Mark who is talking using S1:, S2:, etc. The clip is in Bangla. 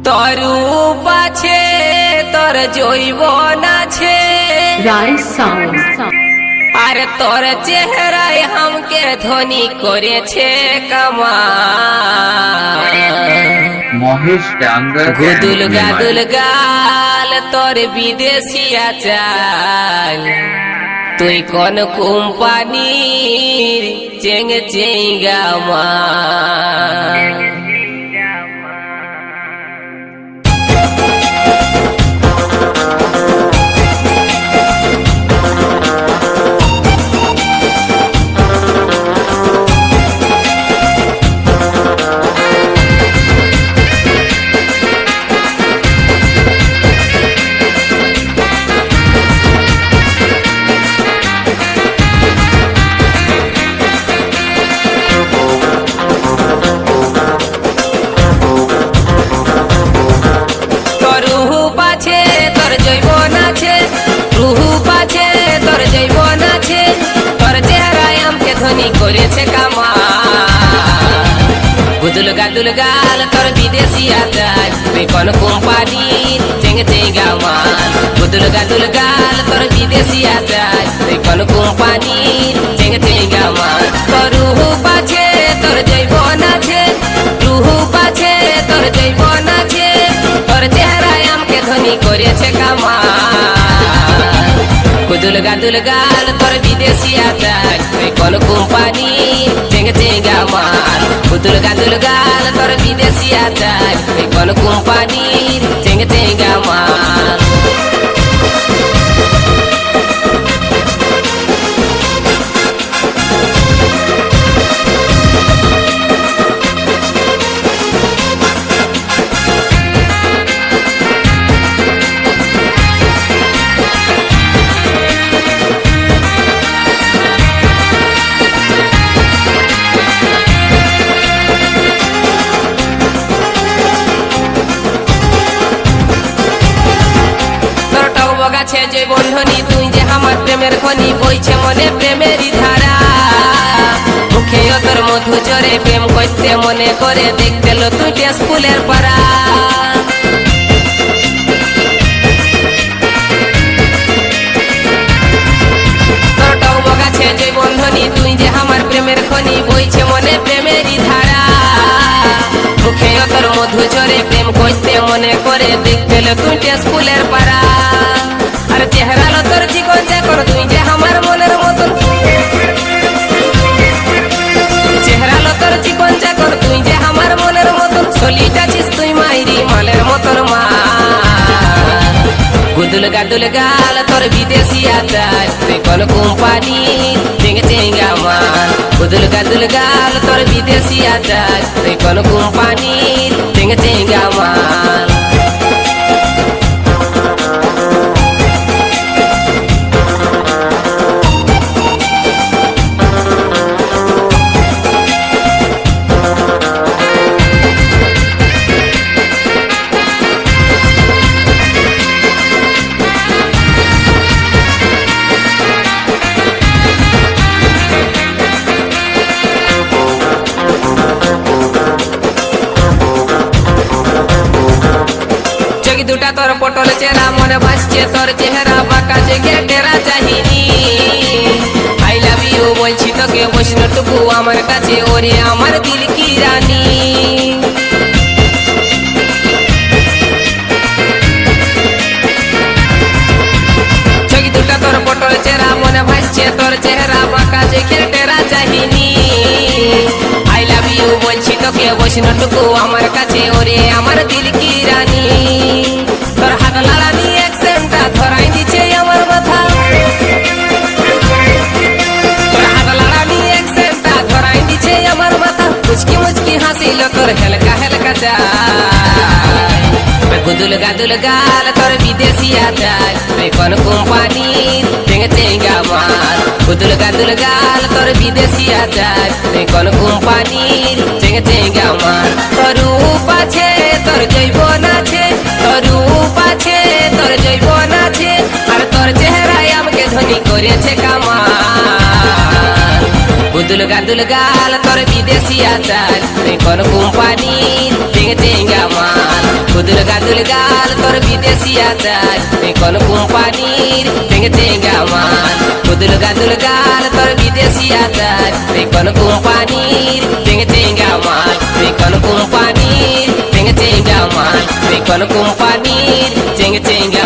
S1: তোর পাছে তোর জৈবন আছে আর তোর চেহারায় हमके ধনী করেছে কামাল।
S2: মহেশ ডাঙ্গা
S1: গুদুল গাদুল গাল তোর বিদেশিয়া চাল, তুই কোন কোম্পানির চেঙ্গ চেঙ্গা মাল। করেছে কামাল। গুদুল গাদুল গাল তোর বিদেশিয়া চাল, তুই কোন কোম্পানির চেঙ্গে চেঙ্গা মাল। গুদুল গাদুল গাল তোর বিদেশিয়া চাল, তুই কোন কোম্পানির চেঙ্গে চেঙ্গা মাল। তোর রুহু পাছে তোর জৈবন আছে, রুহু পাছে তোর জৈবন আছে, তোর চেহারায় আমাকে ধনী করেছে কামাল। গুদুল গাদুল গাল তোর বিদেশিয়া চাল, তুই কোন কোম্পানি চেঙ্গে চেঙ্গা মাল। গুদুল গাদুল গাল তোর বিদেশিয়া চাল, তুই কোন কোম্পানি চেঙ্গে চেঙ্গা মাল। যে বন্ধনী তুই যে আমার প্রেমের খনি, বইছে মনে প্রেমেরই ধারা। মুখে তোর মধু জরে প্রেম করতে মনে করে, দেখতে লো তুই স্কুলের পাড়া। তোর টক বগাছে যে বন্ধনী তুই যে আমার প্রেমের খনি, বইছে মনে প্রেমেরই ধারা। মুখে তোর মধু জরে প্রেম করতে মনে করে, দেখতে লো তুই স্কুলের পাড়া। আর চেহারা লো তোর জীবন চাকর, তুই যে আমার মনের মতন। চেহারা লো তোর জীবন চাকর, তুই যে আমার মনের মতন। চলিটাছিস তুই মাইরি মালের মতন মাল। গুদুল গাদুল গাল তোর বিদেশিয়া চাল, তুই কোন কোম্পানি চেঙ্গে চেঙ্গা মাল। গুদুল গাদুল গাল তোর বিদেশিয়া চাল, তুই কোন কোম্পানি চেঙ্গে চেঙ্গা মাল। দুটা তোর পটল চেরা মনে ভাসছে তোর চেহারা, বাঁকা জেগে টেরা চাহিনি। আই লাভ ইউ বলছি তোকে বৈষ্ণটুকু আমার কাছে, ওরে আমার দিল কি রানী। চোখ দুটা তোর পটল চেরা মনে ভাসছে তোর চেহারা, বাঁকা জেগে টেরা চাহিনি। আই লাভ ইউ বলছি তোকে বৈষ্ণটুকু আমার কাছে, ওরে আমার দিল কি রানী। তোর হাত লাড়ানি অ্যাকসেন্টটা ধরাই দিচ্ছে আমার মাথা, তোর হাত লাড়ানি অ্যাকসেন্টটা ধরাই দিচ্ছে আমার মাথা। মুচকি মুচকি হাসিল তোর হেলকা হেলকা চাই। গুদুল গাদুল গাল তোর বিদেশিয়া চাল, তুই কোন কোম্পানি চেঙ্গে চেঙ্গা মাল। গুদুল গাদুল গাল তোর বিদেশিয়া চাল, তুই কোন কোম্পানি চেঙ্গে চেঙ্গা মাল। তোর রূপ আছে তোর জৈবন আছে, তোর রূপ আছে তোর জৈবন আছে, আর তোর চেহারায় আমাকে ধনী করেছে কামাল। গুদুল গাদুল গাল তোর বিদেশিয়া চাল, তুই কোন কোম্পানি চেঙ্গে চেঙ্গা মাল। গুদুল গাদুল গাল তোর বিদেশি আচার তুই কোন কোম্পানির চেঙ্গে চেঙ্গা মাল গুদুল গাদুল গাল তোর বিদেশি আচার তুই কোন কোম্পানির চেঙ্গে চেঙ্গা মাল তুই কোন কোম্পানির চেঙ্গে চেঙ্গা মাল তুই কোন কোম্পানির চেঙ্গে চেঙ্গা